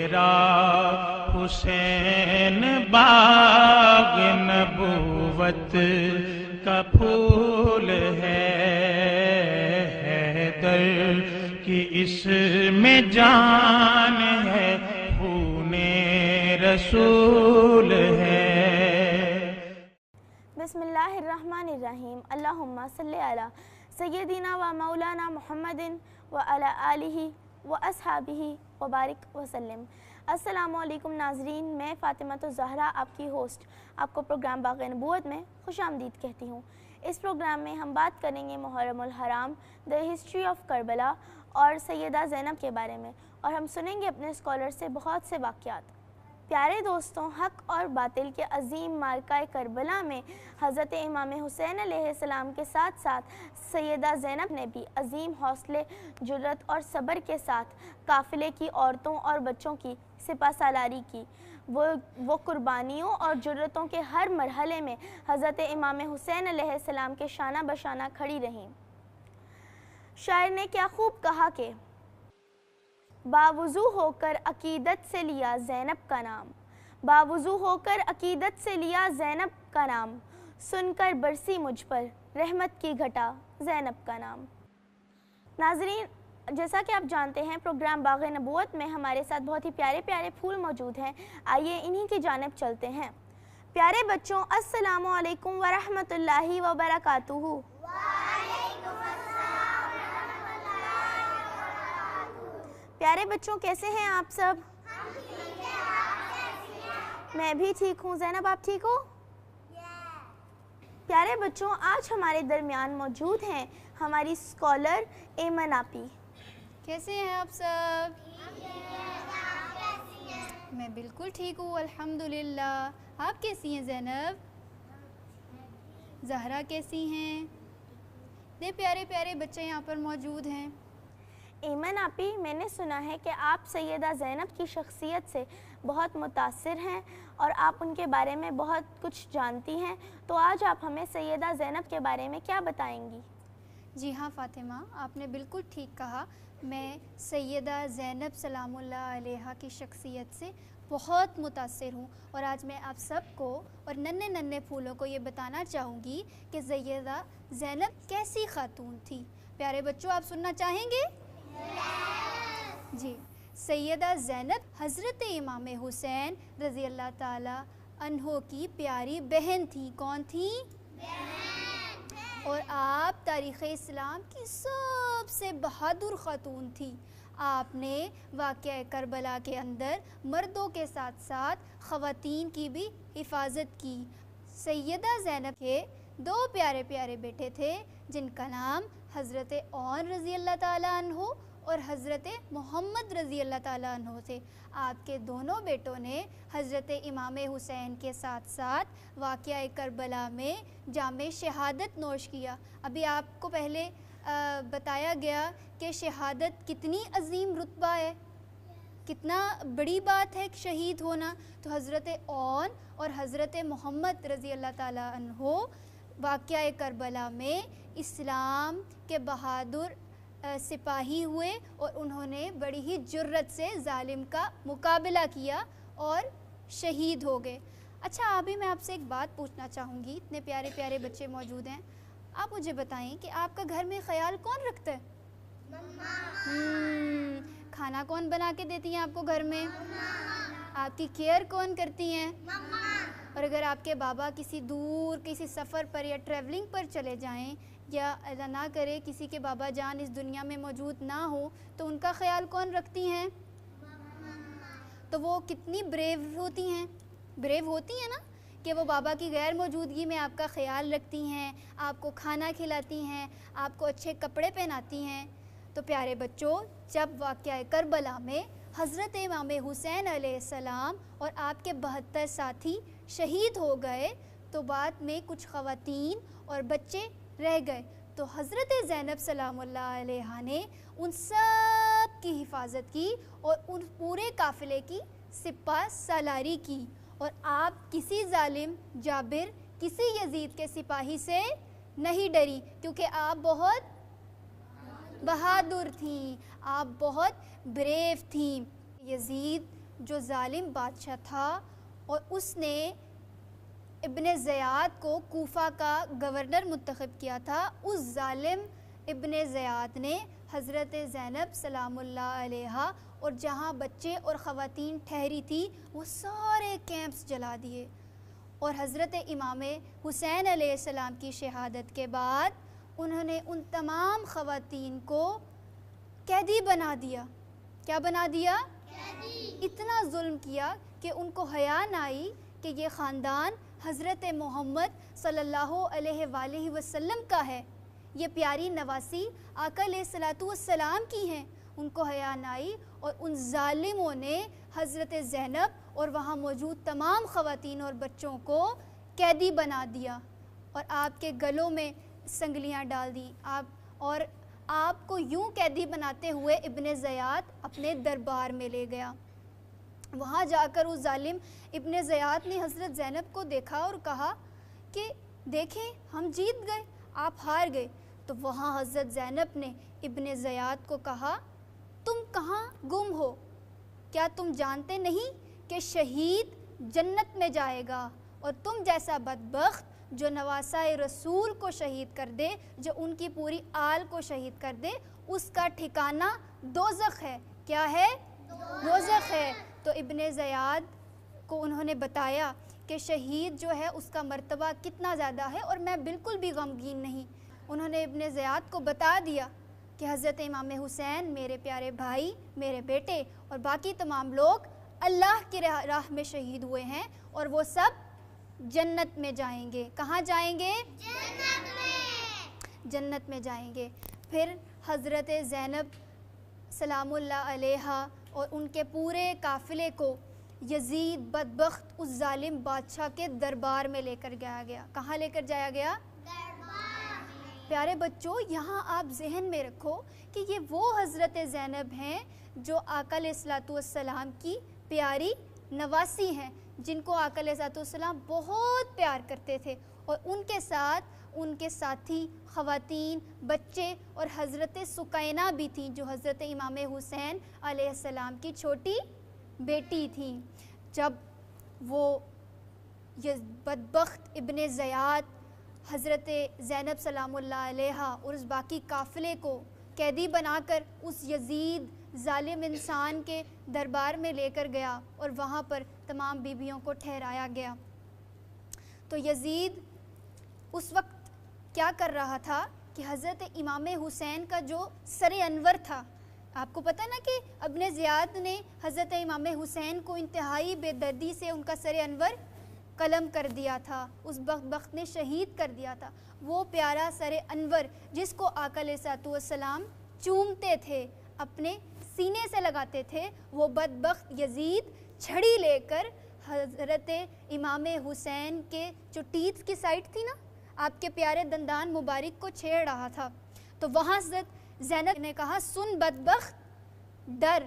تیرا حسین باغ نبوت کا پھول ہے، حیدر کی اس میں جان ہے، خون رسول ہے۔ بسم اللہ الرحمن الرحیم، اللہم صلی علی سیدنا و مولانا محمد و علی آلہ و اصحابہ وبارک وسلم۔ السلام علیکم ناظرین، میں فاطمہ الزہرا آپ کی ہوسٹ آپ کو پروگرام باغ نبوت میں خوش آمدید کہتی ہوں۔ اس پروگرام میں ہم بات کریں گے محرم الحرام، دا ہسٹری آف کربلا اور سیدہ زینب کے بارے میں، اور ہم سنیں گے اپنے اسکالر سے بہت سے واقعات۔ پیارے دوستوں، حق اور باطل کے عظیم معرکہ کربلا میں حضرت امام حسین علیہ السلام کے ساتھ ساتھ سیدہ زینب نے بھی عظیم حوصلے، جرأت اور صبر کے ساتھ قافلے کی عورتوں اور بچوں کی سپہ سالاری کی۔ وہ قربانیوں اور جرأتوں کے ہر مرحلے میں حضرت امام حسین علیہ السلام کے شانہ بشانہ کھڑی رہیں۔ شاعر نے کیا خوب کہا کہ باوضو ہو کر عقیدت سے لیا زینب کا نام، باوضو ہو کر عقیدت سے لیا زینب کا نام، سن کر برسی مجھ پر رحمت کی گھٹا زینب کا نام۔ ناظرین، جیسا کہ آپ جانتے ہیں پروگرام باغ نبوت میں ہمارے ساتھ بہت ہی پیارے پیارے پھول موجود ہیں، آئیے انہی کی جانب چلتے ہیں۔ پیارے بچوں، السلام علیکم ورحمۃ اللہ وبرکاتہ۔ پیارے بچوں، کیسے ہیں آپ سب؟ میں بھی ٹھیک ہوں۔ زینب، آپ ٹھیک ہو؟ پیارے بچوں، آج ہمارے درمیان موجود ہیں ہماری اسکالر ایمن آپی۔ کیسے ہیں آپ سب؟ میں بالکل ٹھیک ہوں الحمدللہ۔ آپ کیسی ہیں زینب؟ زہرا کیسی ہیں؟ اتنے پیارے پیارے بچے یہاں پر موجود ہیں۔ ایمن آپی، میں نے سنا ہے کہ آپ سیدہ زینب کی شخصیت سے بہت متاثر ہیں اور آپ ان کے بارے میں بہت کچھ جانتی ہیں، تو آج آپ ہمیں سیدہ زینب کے بارے میں کیا بتائیں گی؟ جی ہاں فاطمہ، آپ نے بالکل ٹھیک کہا۔ میں سیدہ زینب سلام اللہ علیہا کی شخصیت سے بہت متاثر ہوں، اور آج میں آپ سب کو اور ننھے ننھے پھولوں کو یہ بتانا چاہوں گی کہ سیدہ زینب کیسی خاتون تھی۔ پیارے بچوں، آپ سننا چاہیں گے؟ جی، سیدہ زینب حضرت امام حسین رضی اللہ تعالی عنہ کی پیاری بہن تھی۔ کون تھی؟ اور آپ تاریخ اسلام کی سب سے بہادر خاتون تھی۔ آپ نے واقعہ کربلا کے اندر مردوں کے ساتھ ساتھ خواتین کی بھی حفاظت کی۔ سیدہ زینب کے دو پیارے پیارے بیٹے تھے جن کا نام حضرت اون رضی اللہ تعالیٰ عنہ اور حضرت محمد رضی اللہ تعالیٰ عنہ تھے۔ آپ کے دونوں بیٹوں نے حضرت امام حسین کے ساتھ ساتھ واقعہ کربلا میں جام شہادت نوش کیا۔ ابھی آپ کو پہلے بتایا گیا کہ شہادت کتنی عظیم رتبہ ہے، کتنا بڑی بات ہے شہید ہونا۔ تو حضرت اون اور حضرت محمد رضی اللہ تعالیٰ عنہ واقعہ کربلا میں اسلام کے بہادر سپاہی ہوئے، اور انہوں نے بڑی ہی جرأت سے ظالم کا مقابلہ کیا اور شہید ہو گئے۔ اچھا، ابھی میں آپ سے ایک بات پوچھنا چاہوں گی، اتنے پیارے پیارے بچے موجود ہیں، آپ مجھے بتائیں کہ آپ کا گھر میں خیال کون رکھتا ہے؟ کھانا کون بنا کے دیتی ہیں آپ کو گھر میں؟ آپ کی کیئر کون کرتی ہیں؟ اور اگر آپ کے بابا کسی دور کسی سفر پر یا ٹریولنگ پر چلے جائیں، یا اللہ نہ کرے کسی کے بابا جان اس دنیا میں موجود نہ ہو، تو ان کا خیال کون رکھتی ہیں؟ تو وہ کتنی بریو ہوتی ہیں، بریو ہوتی ہیں نا، کہ وہ بابا کی غیر موجودگی میں آپ کا خیال رکھتی ہیں، آپ کو کھانا کھلاتی ہیں، آپ کو اچھے کپڑے پہناتی ہیں۔ تو پیارے بچوں، جب واقعہ کربلا میں حضرت امام حسین علیہ السلام اور آپ کے 72 ساتھی شہید ہو گئے، تو بعد میں کچھ خواتین اور بچے رہ گئے، تو حضرت زینب سلام اللہ علیہا نے ان سب کی حفاظت کی اور ان پورے قافلے کی سپہ سالاری کی، اور آپ کسی ظالم جابر، کسی یزید کے سپاہی سے نہیں ڈری، کیونکہ آپ بہت بہادر تھیں، آپ بہت بریو تھیں۔ یزید جو ظالم بادشاہ تھا اور اس نے ابن زیاد کو کوفہ کا گورنر منتخب کیا تھا، اس ظالم ابن زیاد نے حضرت زینب سلام اللہ علیہا اور جہاں بچے اور خواتین ٹھہری تھی وہ سارے کیمپس جلا دیے، اور حضرت امام حسین علیہ السلام کی شہادت کے بعد انہوں نے ان تمام خواتین کو قیدی بنا دیا۔ کیا بنا دیا؟ قیدی۔ اتنا ظلم کیا کہ ان کو حیا نہ آئی کہ یہ خاندان حضرت محمد صلی اللہ علیہ وآلہ وسلم کا ہے، یہ پیاری نواسی آقا علیہ الصلوۃ والسلام کی ہیں۔ ان کو حیا نہ آئی اور ان ظالموں نے حضرت زینب اور وہاں موجود تمام خواتین اور بچوں کو قیدی بنا دیا اور آپ کے گلوں میں سنگلیاں ڈال دیں، اور آپ کو یوں قیدی بناتے ہوئے ابن زیاد اپنے دربار میں لے گیا۔ وہاں جا کر اس ظالم ابن زیاد نے حضرت زینب کو دیکھا اور کہا کہ دیکھیں ہم جیت گئے، آپ ہار گئے۔ تو وہاں حضرت زینب نے ابن زیاد کو کہا تم کہاں گم ہو؟ کیا تم جانتے نہیں کہ شہید جنت میں جائے گا، اور تم جیسا بدبخت جو نواسۂ رسول کو شہید کر دے، جو ان کی پوری آل کو شہید کر دے، اس کا ٹھکانہ دوزخ ہے۔ کیا ہے؟ دوزخ ہے۔ تو ابن زیاد کو انہوں نے بتایا کہ شہید جو ہے اس کا مرتبہ کتنا زیادہ ہے، اور میں بالکل بھی غمگین نہیں۔ انہوں نے ابن زیاد کو بتا دیا کہ حضرت امام حسین میرے پیارے بھائی، میرے بیٹے اور باقی تمام لوگ اللہ کی راہ میں شہید ہوئے ہیں، اور وہ سب جنت میں جائیں گے۔ کہاں جائیں گے؟ جنت میں۔ جنت میں جائیں گے۔ پھر حضرت زینب سلام اللہ علیہا اور ان کے پورے قافلے کو یزید بدبخت اس ظالم بادشاہ کے دربار میں لے کر جایا گیا۔ کہاں لے کر جایا گیا؟ دربار میں۔ پیارے بچوں، یہاں آپ ذہن میں رکھو کہ یہ وہ حضرت زینب ہیں جو آقا علیہ الصلوۃ والسلام کی پیاری نواسی ہیں، جن کو آقا علیہ الصلوۃ والسلام بہت پیار کرتے تھے، اور ان کے ساتھ ان کے ساتھی خواتین، بچے اور حضرت سکینہ بھی تھیں جو حضرت امام حسین علیہ السلام کی چھوٹی بیٹی تھیں۔ جب وہ بدبخت ابن زیاد حضرت زینب سلام اللہ علیہا اور اس باقی قافلے کو قیدی بنا کر اس یزید ظالم انسان کے دربار میں لے کر گیا اور وہاں پر تمام بیویوں کو ٹھہرایا گیا، تو یزید اس وقت کیا کر رہا تھا کہ حضرت امام حسین کا جو سر انور تھا، آپ کو پتہ نا کہ ابن زیاد نے حضرت امام حسین کو انتہائی بے دردی سے ان کا سر انور قلم کر دیا تھا، اس بدبخت نے شہید کر دیا تھا۔ وہ پیارا سر انور جس کو آقا علیہ الصلوۃ والسلام چومتے تھے، اپنے سینے سے لگاتے تھے، وہ بدبخت یزید چھڑی لے کر حضرت امام حسین کے جو ٹیتھ کی سائٹ تھی نا، آپ کے پیارے دندان مبارک کو چھیڑ رہا تھا۔ تو وہاں حضرت زینب نے کہا سن بدبخت، ڈر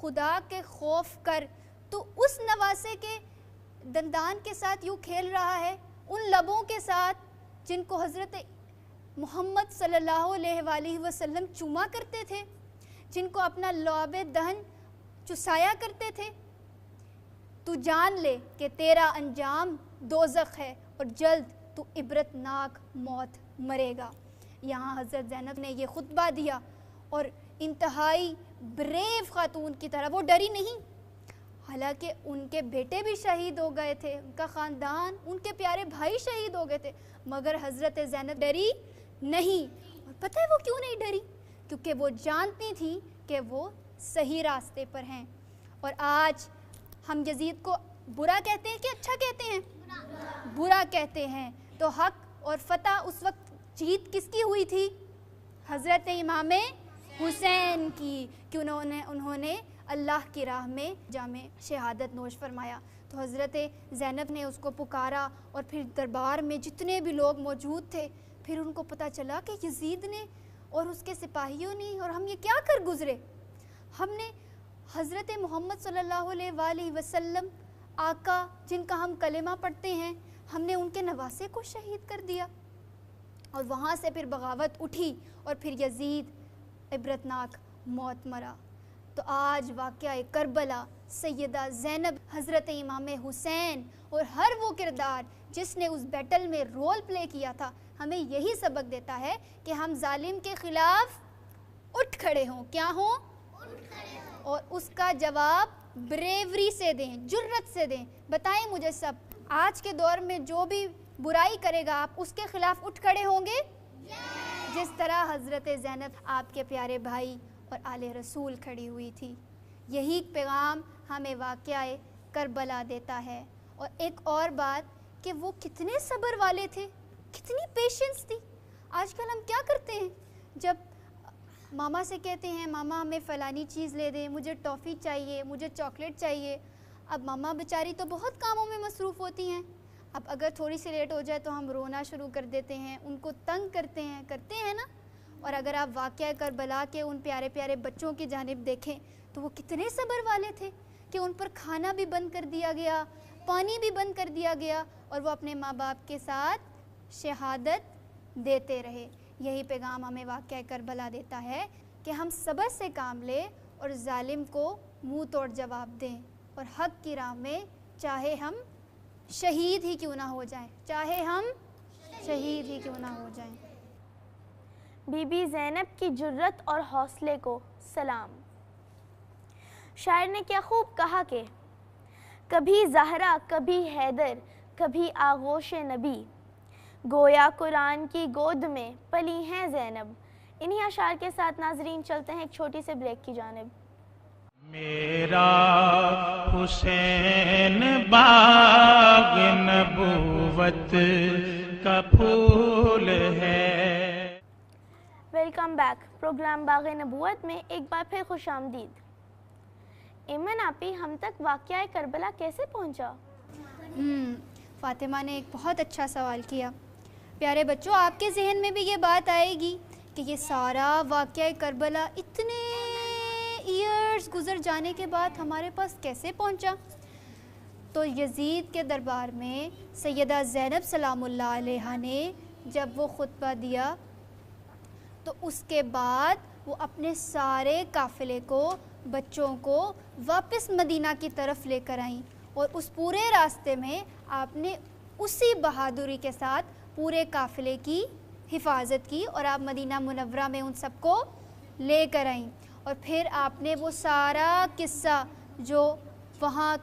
خدا کے خوف کر، تو اس نواسے کے دندان کے ساتھ یوں کھیل رہا ہے، ان لبوں کے ساتھ جن کو حضرت محمد صلی اللہ علیہ وآلہ وسلم چوما کرتے تھے، جن کو اپنا لعاب دہن چسایا کرتے تھے۔ تو جان لے کہ تیرا انجام دوزخ ہے اور جلد تو عبرتناک موت مرے گا۔ یہاں حضرت زینب نے یہ خطبہ دیا اور انتہائی بریو خاتون کی طرح، وہ ڈری نہیں، حالانکہ ان کے بیٹے بھی شہید ہو گئے تھے، ان کا خاندان، ان کے پیارے بھائی شہید ہو گئے تھے، مگر حضرت زینب ڈری نہیں۔ اور پتہ ہے وہ کیوں نہیں ڈری؟ کیونکہ وہ جانتی تھی کہ وہ صحیح راستے پر ہیں۔ اور آج ہم یزید کو برا کہتے ہیں کہ اچھا کہتے ہیں؟ برا کہتے ہیں۔ تو حق اور فتح اس وقت جیت کس کی ہوئی تھی؟ حضرت امام حسین کی، کہ انہوں نے اللہ کی راہ میں جام شہادت نوش فرمایا۔ تو حضرت زینب نے اس کو پکارا، اور پھر دربار میں جتنے بھی لوگ موجود تھے، پھر ان کو پتہ چلا کہ یزید نے اور اس کے سپاہیوں نے، اور ہم یہ کیا کر گزرے، ہم نے حضرت محمد صلی اللہ علیہ وآلہ وسلم آقا جن کا ہم کلمہ پڑھتے ہیں، ہم نے ان کے نواسے کو شہید کر دیا۔ اور وہاں سے پھر بغاوت اٹھی اور پھر یزید عبرتناک موت مرا۔ تو آج واقعہ کربلا، سیدہ زینب، حضرت امام حسین اور ہر وہ کردار جس نے اس بیٹل میں رول پلے کیا تھا ہمیں یہی سبق دیتا ہے کہ ہم ظالم کے خلاف اٹھ کھڑے ہوں. کیا ہوں؟ اور اس کا جواب بریوری سے دیں، جرت سے دیں. بتائیں مجھے سب، آج کے دور میں جو بھی برائی کرے گا آپ اس کے خلاف اٹھ کھڑے ہوں گے؟ جس طرح حضرت زینب آپ کے پیارے بھائی اور آل رسول کھڑی ہوئی تھی. یہی پیغام ہمیں واقعہ کربلا دیتا ہے. اور ایک اور بات کہ وہ کتنے صبر والے تھے، کتنی پیشنس تھی. آج کل ہم کیا کرتے ہیں، جب ماما سے کہتے ہیں ماما ہمیں فلانی چیز لے دیں، مجھے ٹافی چاہیے، مجھے چاکلیٹ چاہیے. اب ماما بیچاری تو بہت کاموں میں مصروف ہوتی ہیں. اب اگر تھوڑی سی لیٹ ہو جائے تو ہم رونا شروع کر دیتے ہیں، ان کو تنگ کرتے ہیں نا. اور اگر آپ واقعہ کربلا کے ان پیارے پیارے بچوں کی جانب دیکھیں تو وہ کتنے صبر والے تھے کہ ان پر کھانا بھی بند کر دیا گیا، پانی بھی بند کر دیا گیا، اور وہ اپنے ماں باپ کے ساتھ شہادت دیتے رہے. یہی پیغام ہمیں واقعہ کربلا دیتا ہے کہ ہم صبر سے کام لیں اور ظالم کو منہ توڑ جواب دیں، اور حق کی راہ میں چاہے ہم شہید ہی کیوں نہ ہو جائیں، بی بی زینب کی جرت اور حوصلے کو سلام. شاعر نے کیا خوب کہا کہ کبھی زہرا، کبھی حیدر، کبھی آغوش نبی، گویا قرآن کی گود میں پلی ہیں زینب. انہی اشعار کے ساتھ ناظرین چلتے ہیں ایک چھوٹی سے بریک کی جانب. میرا حسین باغ نبوت کا پھول ہے. Welcome back. پروگرام باغ نبوت میں ایک بار پھر خوش آمدید. ایمن آپی، ہم تک واقعہ کربلا کیسے پہنچا؟ فاطمہ نے ایک بہت اچھا سوال کیا. پیارے بچوں، آپ کے ذہن میں بھی یہ بات آئے گی کہ یہ سارا واقعہ کربلا اتنے ایئرز گزر جانے کے بعد ہمارے پاس کیسے پہنچا؟ تو یزید کے دربار میں سیدہ زینب سلام اللہ علیہا نے جب وہ خطبہ دیا تو اس کے بعد وہ اپنے سارے قافلے کو، بچوں کو واپس مدینہ کی طرف لے کر آئیں، اور اس پورے راستے میں آپ نے اسی بہادری کے ساتھ پورے قافلے کی حفاظت کی، اور آپ مدینہ منورہ میں ان سب کو لے کر آئیں. اور پھر آپ نے وہ سارا قصہ جو وہاں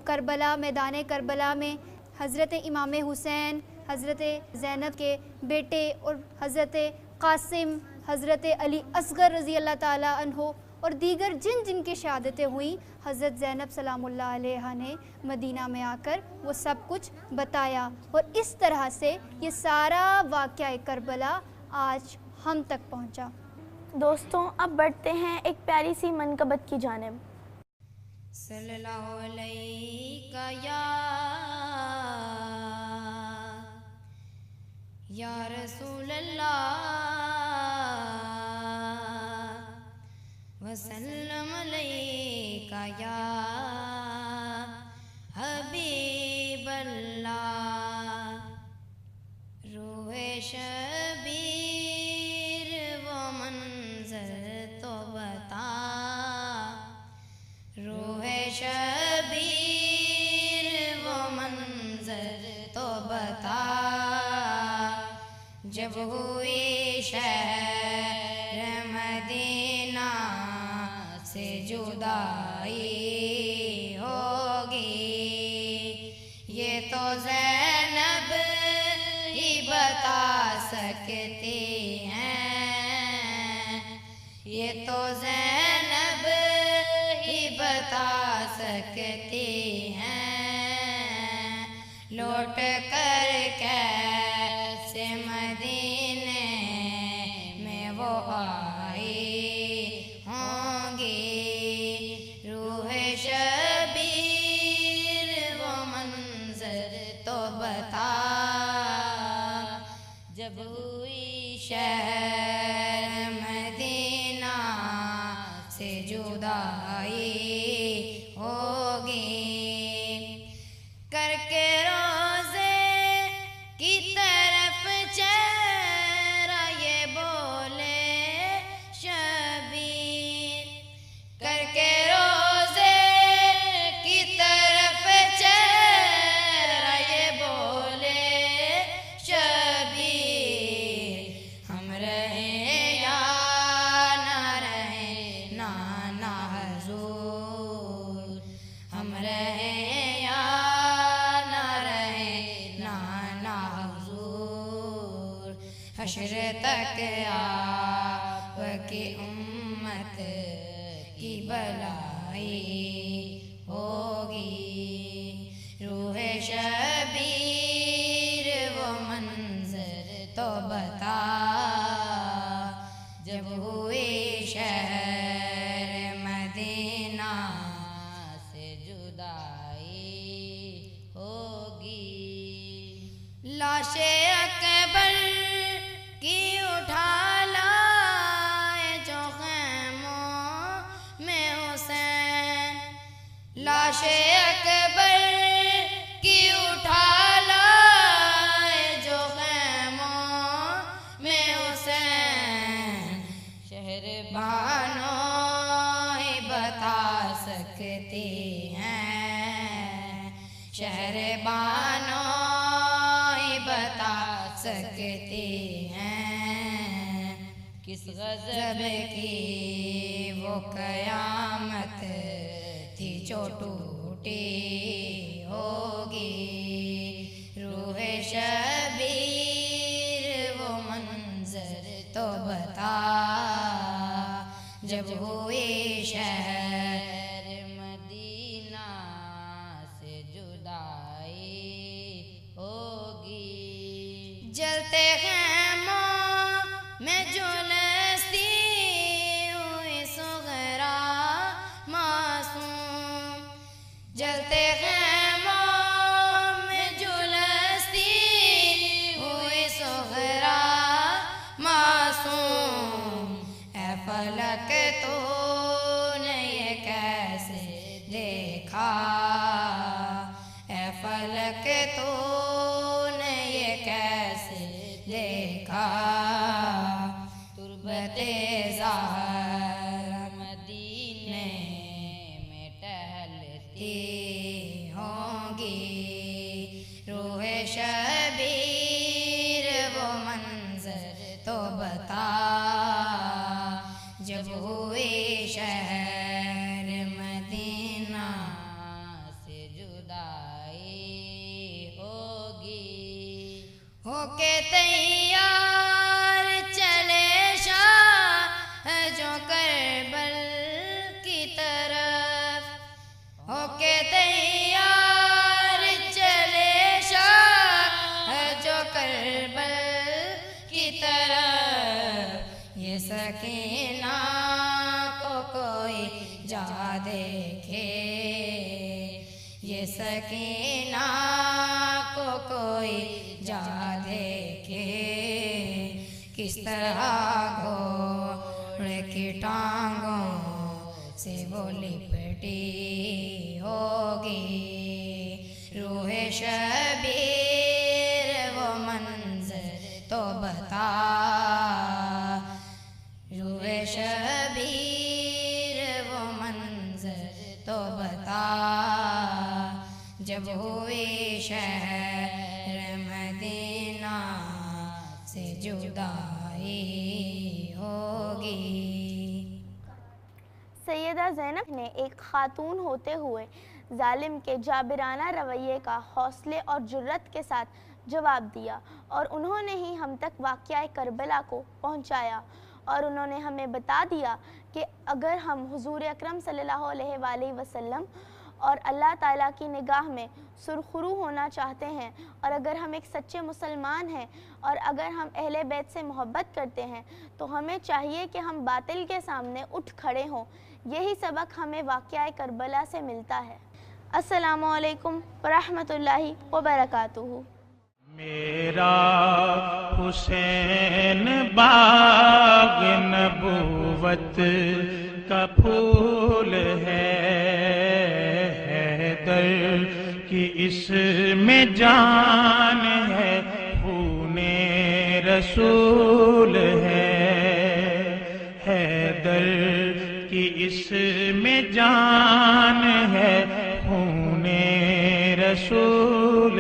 کربلا، میدان کربلا میں حضرت امام حسین، حضرت زینب کے بیٹے اور حضرت قاسم، حضرت علی اصغر رضی اللہ تعالیٰ عنہ اور دیگر جن کی شہادتیں ہوئیں، حضرت زینب سلام اللہ علیہا نے مدینہ میں آ کر وہ سب کچھ بتایا. اور اس طرح سے یہ سارا واقعہ کربلا آج ہم تک پہنچا. دوستوں، اب بڑھتے ہیں ایک پیاری سی منقبت کی جانب. صلی اللہ علیہ یا رسول اللہ وسلم علیکہ یا حبیب اللہ. روح شبیر وہ منظر تو بتا، روح شبیر وہ منظر تو بتا، جب ہوئی شہر مدینہ سے جدائی ہوگی، یہ تو زینب ہی بتا سکتی ہیں، یہ تو زینب ہی بتا سکتی ہیں، لوٹ کر کیسے مدینے میں وہ آئی ہوں گی. روح شبیر وہ منظر تو بتا، جب ہوئی شہر مدینہ سے جدائی ہوگی. کر کے روزے کی طرف چہرہ یہ بولے شبیر، کر تک آپ کی امت کی بلائی ہوگی. روح شبیر وہ منظر تو بتا جب ہوئی شہر مدینہ سے جدائی ہوگی. لاش اکبر کی اٹھا لائے جو خیموں میں حسین. لاش اکبر کی اٹھا لائے جو خیموں میں حسین. شہر بانو ہی بتا سکتی ہیں. شہر بانو ہی بتا سکتی ہیں کس غضب کی وہ قیامت تھی جو ٹوٹی ہوگی. روح شبیر وہ منظر تو بتا جب ہوئی شہر مدینہ سے جدائی ہوگی. جلتے خیموں میں جلستی ہوئی صغرا معصوم. جلتے خیموں میں جلستی ہوئی صغرا معصوم. اے فلک تو نے یہ کیسے دیکھا. اے فلک تو نے یہ کیسے دیکھا. تربت زہرا مدینے میں ٹہلتی ہوں گی. روح شبیر وہ منظر تو بتا جب ہوئی شہر مدینہ سے جدائی ہوگی. ہو کے تیار چلے شاہ جو کربل کی طرف. ہو کے تیار چلے شاہ جو کربل کی طرف. یہ سکینہ کو کوئی جا دیکھے. یہ سکینہ کو کوئی جا دیکھے. کس طرح گھوڑے کی ٹانگوں سے وہ لپٹی ہوگی. روح شبیر وہ منظر تو بتا. روح شبیر وہ منظر تو بتا جب ہوئی شہر مدینہ سے جدائی ہوگی. سیدہ زینب نے ایک خاتون ہوتے ہوئے ظالم کے جابرانہ رویے کا حوصلے اور جرت کے ساتھ جواب دیا اور انہوں نے ہی ہم تک واقعہ کربلا کو پہنچایا اور انہوں نے ہمیں بتا دیا کہ اگر ہم حضور اکرم صلی اللہ علیہ وآلہ وسلم اور اللہ تعالیٰ کی نگاہ میں سرخرو ہونا چاہتے ہیں اور اگر ہم ایک سچے مسلمان ہیں اور اگر ہم اہل بیت سے محبت کرتے ہیں تو ہمیں چاہیے کہ ہم باطل کے سامنے اٹھ کھڑے ہوں. یہی سبق ہمیں واقعہ کربلا سے ملتا ہے. السلام علیکم ورحمۃ اللہ وبرکاتہ. میرا حسین باغ نبوت کا پھول ہے. حیدر کی اس میں جان ہے. خون رسول ہے. حیدر کی اس میں جان ہے. خون رسول